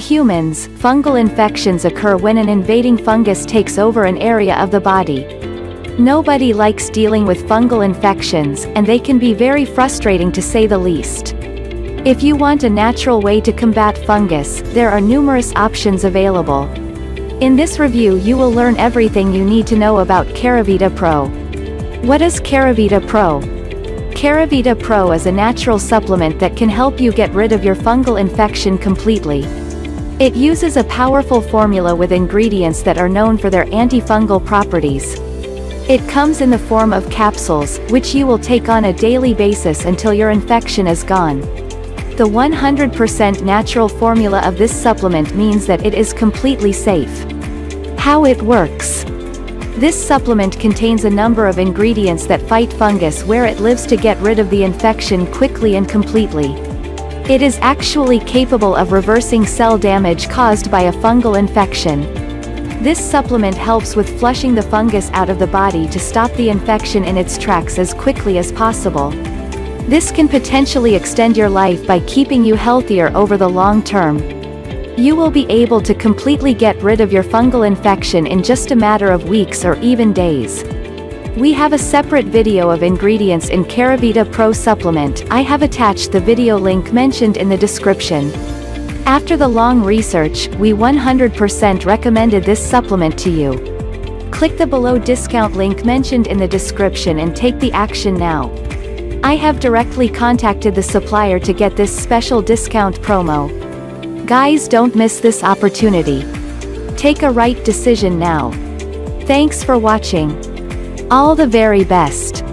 humans, fungal infections occur when an invading fungus takes over an area of the body. Nobody likes dealing with fungal infections, and they can be very frustrating to say the least. If you want a natural way to combat fungus, there are numerous options available. In this review you will learn everything you need to know about Keravita Pro. What is Keravita Pro? Keravita Pro is a natural supplement that can help you get rid of your fungal infection completely. It uses a powerful formula with ingredients that are known for their antifungal properties. It comes in the form of capsules, which you will take on a daily basis until your infection is gone. The 100% natural formula of this supplement means that it is completely safe. How it works. This supplement contains a number of ingredients that fight fungus where it lives to get rid of the infection quickly and completely. It is actually capable of reversing cell damage caused by a fungal infection. This supplement helps with flushing the fungus out of the body to stop the infection in its tracks as quickly as possible. This can potentially extend your life by keeping you healthier over the long term. You will be able to completely get rid of your fungal infection in just a matter of weeks or even days. We have a separate video of ingredients in Keravita Pro Supplement. I have attached the video link mentioned in the description. After the long research, we 100% recommended this supplement to you. Click the below discount link mentioned in the description and take the action now. I have directly contacted the supplier to get this special discount promo. Guys, don't miss this opportunity. Take a right decision now. Thanks for watching. All the very best.